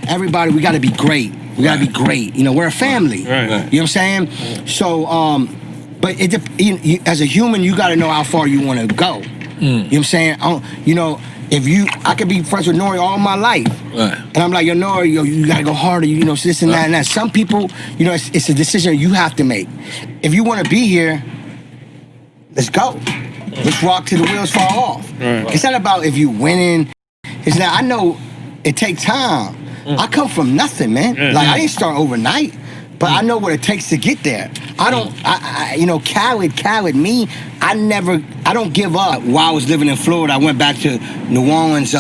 Everybody, we got to be great. We got to be great. You know, we're a family. Right. You know what I'm saying? So, but as a human, you got to know how far you want to go. You know what I'm saying? You know, I could be friends with Nori all my life, and I'm like, yo, Nori, you got to go harder. You know, this and that and that. Some people, you know, it's a decision you have to make. If you want to be here, let's go. Let's rock till the wheels fall off. It's not about if you winning. It's not. I know it takes time. I come from nothing, man. Like I didn't start overnight, but I know what it takes to get there. You know, Khaled, me, I don't give up. While I was living in Florida, I went back to New Orleans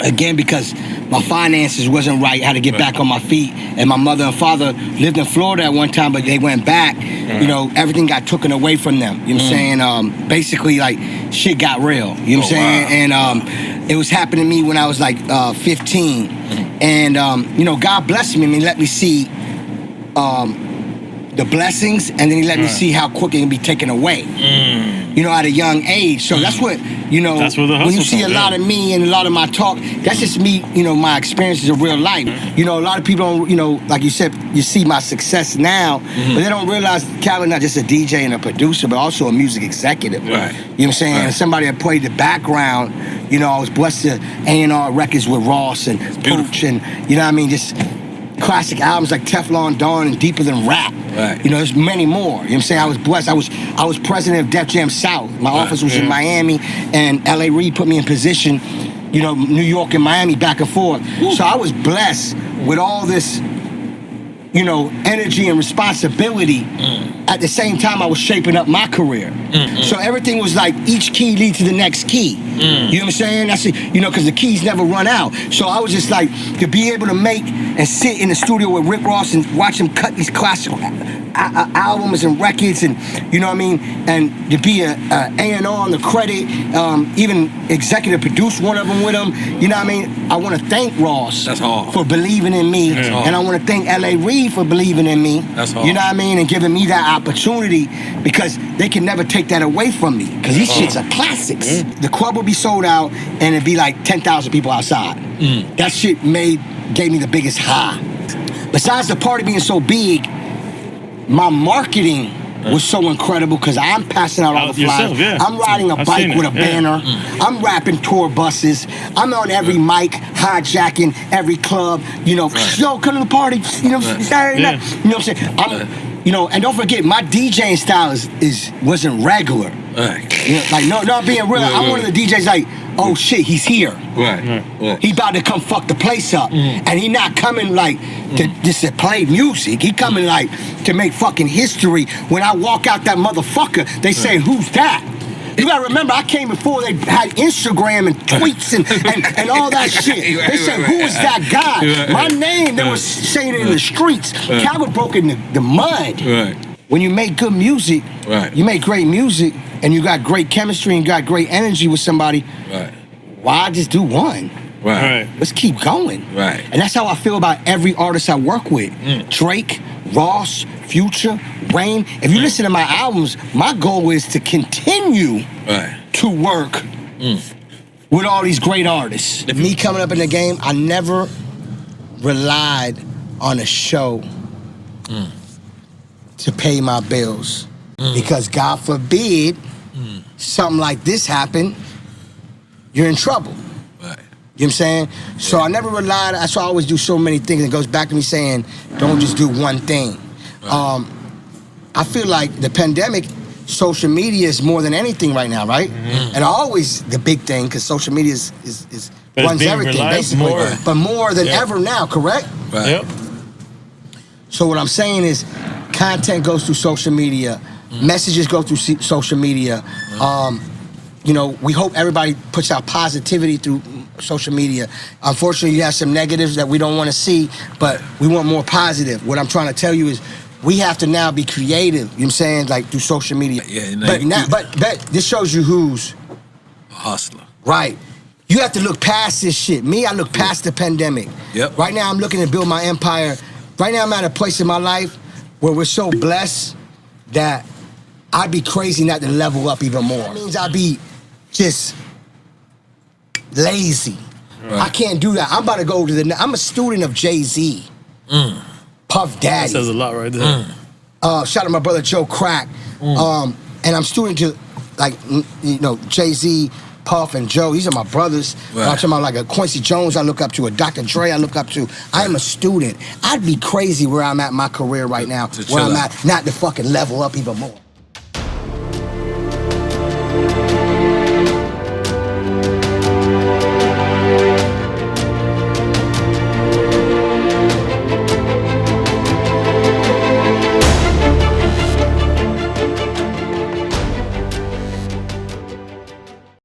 again because my finances wasn't right. I had to get back on my feet. And my mother and father lived in Florida at one time, but they went back. You know, everything got taken away from them. You know what I'm saying? Basically, like, shit got real. You know what I'm saying? Wow. And it was happening to me when I was like 15. And, you know, God blessed me and he let me see the blessings, and then he let me see how quick it can be taken away. You know, at a young age. So that's what, you know, when you see a lot of me and a lot of my talk, that's just me, you know, my experiences of real life. You know, a lot of people don't, you know, like you said, you see my success now, but they don't realize Khaled not just a DJ and a producer, but also a music executive. You know what I'm saying? And somebody that played the background. You know, I was blessed to A&R records with Ross and Pooch and, you know what I mean, just classic albums like Teflon Dawn and Deeper Than Rap. You know, there's many more. You know what I'm saying? I was blessed. I was president of Def Jam South. My office was in Miami, and L.A. Reid put me in position, you know, New York and Miami back and forth. So I was blessed with all this, you know, energy and responsibility. At the same time, I was shaping up my career. So everything was like each key leads to the next key. You know what I'm saying? That's it, you know, because the keys never run out. So I was just like, to be able to make and sit in the studio with Rick Ross and watch him cut these classic albums and records, and you know what I mean, and to be a A&R on the credit, even executive produce one of them with him. You know what I mean? I want to thank Ross for believing in me, and I want to thank L.A. Reid for believing in me. You know what I mean? And giving me that opportunity, because they can never take that away from me, because these shits are classics. The club would be sold out and it'd be like 10,000 people outside. That shit gave me the biggest high. Besides the party being so big, my marketing was so incredible, because I'm passing out all the flyers. I'm riding a bike with a banner. I'm rapping tour buses. I'm on every mic, hijacking every club. You know, yo, come to the party. You know, Saturday night. You know what I'm saying? You know, and don't forget, my DJing style wasn't regular. You know, like, no, I'm being real. I'm one of the DJs like, oh shit, he's here. He about to come fuck the place up. And he not coming like just to play music. He coming like to make fucking history. When I walk out that motherfucker, they say, who's that? You gotta remember, I came before they had Instagram and tweets and all that shit. They said, who is that guy? My name, they were saying it in the streets. Khaled broke in the mud. When you make good music, you make great music, and you got great chemistry and got great energy with somebody, why just do one? Let's keep going. And that's how I feel about every artist I work with. Drake, Ross, Future, Wayne. If you listen to my albums, my goal is to continue to work with all these great artists. Me coming up in the game, I never relied on a show to pay my bills. Because God forbid something like this happen, you're in trouble. You know what I'm saying? So I never relied, that's why I always do so many things. It goes back to me saying, don't just do one thing. I feel like the pandemic, social media is more than anything right now, right? And always the big thing, because social media runs everything, basically. But more than ever now, correct? So what I'm saying is, content goes through social media, messages go through social media. You know, we hope everybody puts out positivity through social media. Unfortunately, you have some negatives that we don't want to see, but we want more positive. What I'm trying to tell you is, we have to now be creative, you know what I'm saying, like through social media. But this shows you who's a hustler. Right. You have to look past this shit. Me, I look past the pandemic. Right now, I'm looking to build my empire. Right now, I'm at a place in my life where we're so blessed that I'd be crazy not to level up even more. That means I'd be just lazy. Right. I can't do that. I'm about to go to I'm a student of Jay-Z. Puff Daddy. That says a lot right there. Shout out to my brother Joe Crack. And I'm student to, like, you know, Jay-Z, Puff, and Joe. These are my brothers. Right. I'm talking about like a Quincy Jones I look up to, a Dr. Dre I look up to. I am a student. I'd be crazy where I'm at in my career right now, where I'm at, not to fucking level up even more.